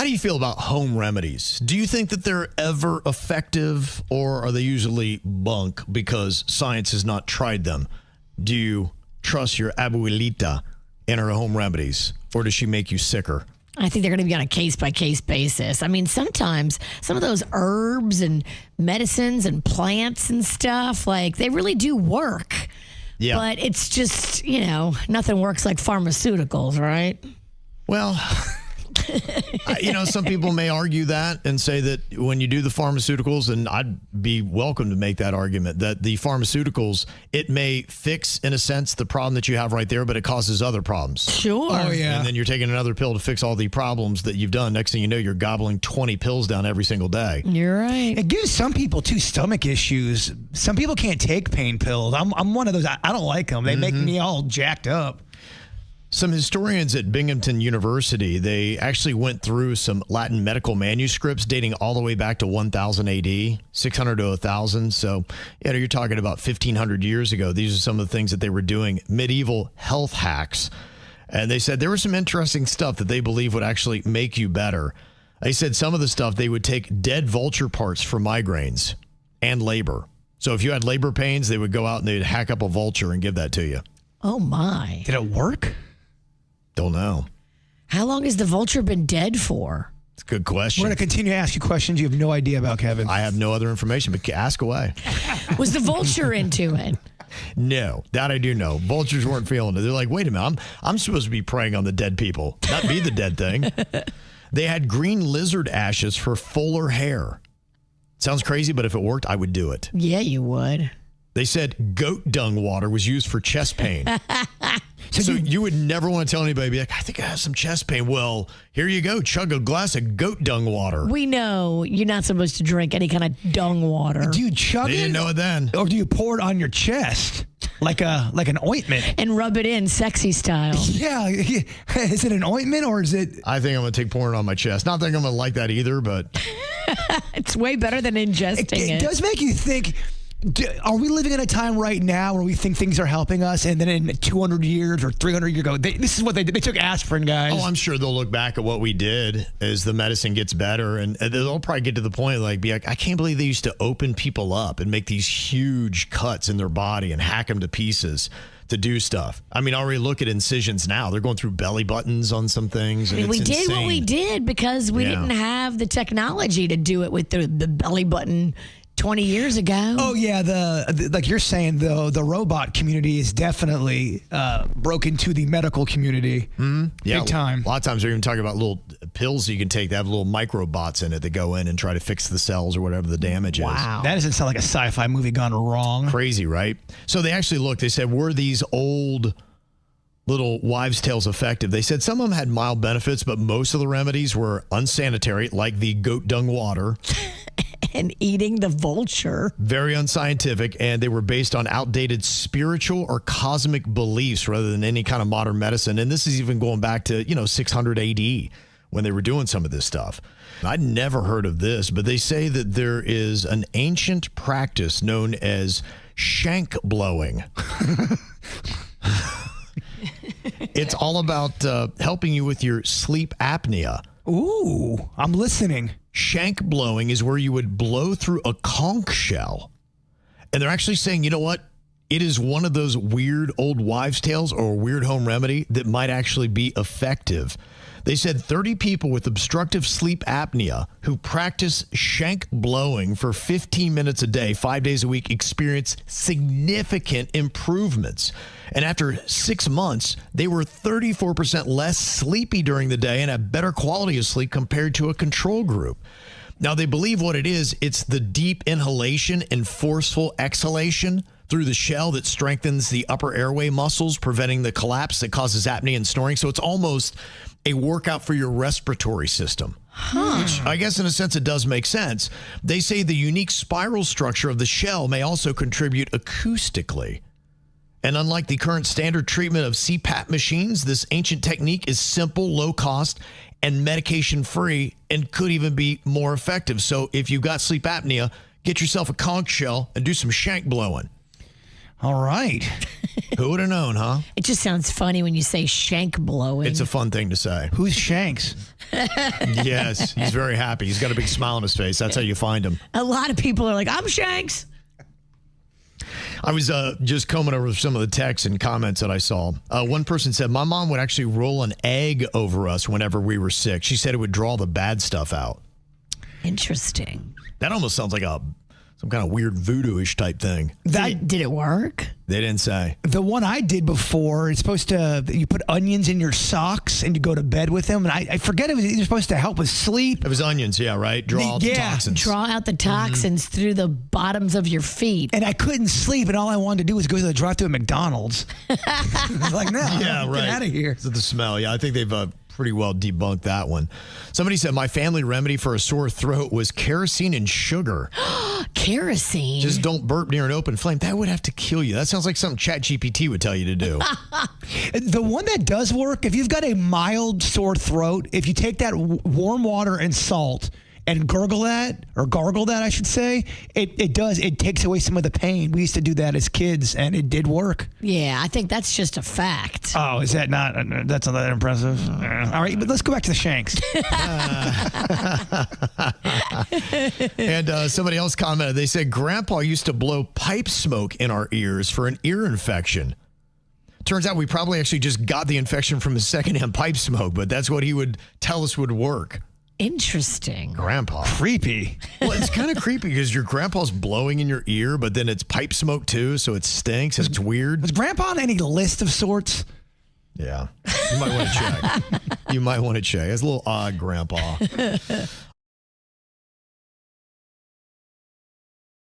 How do you feel about home remedies? Do you think that they're ever effective, or are they usually bunk because science has not tried them? Do you trust your abuelita in her home remedies, or does she make you sicker? I think they're going to be on a case-by-case basis. I mean, sometimes some of those herbs and medicines and plants and stuff, like, they really do work. Yeah. But it's just, nothing works like pharmaceuticals, right? Well, some people may argue that and say that when you do the pharmaceuticals, and I'd be welcome to make that argument, that the pharmaceuticals, it may fix, in a sense, the problem that you have right there, but it causes other problems. Sure. Oh, yeah. And then you're taking another pill to fix all the problems that you've done. Next thing you know, you're gobbling 20 pills down every single day. You're right. It gives some people, too, stomach issues. Some people can't take pain pills. I'm one of those. I don't like them. They make me all jacked up. Some historians at Binghamton University, they actually went through some Latin medical manuscripts dating all the way back to 1000 AD, 600 to 1000. So, you're talking about 1500 years ago. These are some of the things that they were doing, medieval health hacks. And they said there was some interesting stuff that they believe would actually make you better. They said some of the stuff, they would take dead vulture parts for migraines and labor. So if you had labor pains, they would go out and they'd hack up a vulture and give that to you. Oh, my. Did it work? Don't know. How long has the vulture been dead for? It's a good question. We're going to continue to ask you questions you have no idea about, Kevin. I have no other information, but ask away. Was the vulture into it? No, that I do know. Vultures weren't feeling it. They're like, wait a minute, I'm supposed to be preying on the dead people, not be the dead thing. They had green lizard ashes for fuller hair. Sounds crazy, but if it worked, I would do it. Yeah, you would. They said goat dung water was used for chest pain. So you would never want to tell anybody, be like, I think I have some chest pain. Well, here you go. Chug a glass of goat dung water. We know you're not supposed to drink any kind of dung water. Do you chug They it? didn't know it then. Or do you pour it on your chest like an ointment? And rub it in sexy style. Yeah. Is it an ointment or is it? I think I'm going to take pouring it on my chest. Not that I'm going to like that either, but It's way better than ingesting It it. does make you think. Are we living in a time right now where we think things are helping us, and then in 200 years or 300 years ago, this is what they did? They took aspirin, guys. oh, I'm sure they'll look back at what we did as the medicine gets better, and they'll probably get to the point be like, I can't believe they used to open people up and make these huge cuts in their body and hack them to pieces to do stuff. I mean, already look at incisions now. They're going through belly buttons on some things. And we it's did what we insane. did because we didn't have the technology to do it with the belly button 20 years ago. Oh yeah, the like you're saying, the robot community is definitely broke into the medical community. Yeah, Big time. A lot of times they're even talking about little pills you can take that have little microbots in it that go in and try to fix the cells or whatever the damage is. Wow. That doesn't sound like a sci-fi movie gone wrong. Crazy, right? So they actually looked, they said, were these old little wives' tales effective? They said some of them had mild benefits, but most of the remedies were unsanitary, like the goat dung water. And eating the vulture. Very unscientific, and they were based on outdated spiritual or cosmic beliefs rather than any kind of modern medicine. And this is even going back to, 600 AD when they were doing some of this stuff. I'd never heard of this, but they say that there is an ancient practice known as shank blowing. It's all about helping you with your sleep apnea. Ooh, I'm listening. Shank blowing is where you would blow through a conch shell. And they're actually saying, you know what? It is one of those weird old wives' tales or a weird home remedy that might actually be effective. They said 30 people with obstructive sleep apnea who practice shank blowing for 15 minutes a day, 5 days a week, experience significant improvements. And after 6 months, they were 34% less sleepy during the day and had better quality of sleep compared to a control group. Now, they believe what it is, it's the deep inhalation and forceful exhalation through the shell that strengthens the upper airway muscles, preventing the collapse that causes apnea and snoring. So it's almost a workout for your respiratory system. Which I guess in a sense it does make sense. They say the unique spiral structure of the shell may also contribute acoustically. And unlike the current standard treatment of CPAP machines, this ancient technique is simple, low cost, and medication-free, and could even be more effective. So if you've got sleep apnea, get yourself a conch shell and do some shank blowing. All right. Who would have known, huh? It just sounds funny when you say shank blowing. It's a fun thing to say. Who's Shanks? Yes, he's very happy. He's got a big smile on his face. That's how you find him. A lot of people are like, I'm Shanks. I was just combing over some of the texts and comments that I saw. One person said, my mom would actually roll an egg over us whenever we were sick. She said it would draw the bad stuff out. Interesting. That almost sounds like some kind of weird voodoo-ish type thing. Did it work? They didn't say. The one I did before, it's supposed to, you put onions in your socks and you go to bed with them. And I forget it was either supposed to help with sleep. It was onions, yeah, right? Draw out the toxins. Draw out the toxins through the bottoms of your feet. And I couldn't sleep, and all I wanted to do was go to the drive-thru at McDonald's. I was like, no, Yeah, right. get out of here. Is it the smell? Yeah, I think they've pretty well debunked that one. Somebody said my family remedy for a sore throat was kerosene and sugar. Kerosene? Just don't burp near an open flame. That would have to kill you. That sounds like something ChatGPT would tell you to do. The one that does work, if you've got a mild sore throat, if you take that warm water and salt and gargle that, I should say, it takes away some of the pain. We used to do that as kids, and it did work. Yeah, I think that's just a fact. Oh, is that not? That's not that impressive. All right, but let's go back to the Shanks. And somebody else commented, they said, Grandpa used to blow pipe smoke in our ears for an ear infection. Turns out we probably actually just got the infection from his secondhand pipe smoke, but that's what he would tell us would work. Interesting. Grandpa. Creepy. Well, it's kind of creepy because your grandpa's blowing in your ear, but then it's pipe smoke too, so it stinks. It's weird. Was Grandpa on any list of sorts? Yeah. You might want to check. It's a little odd, Grandpa.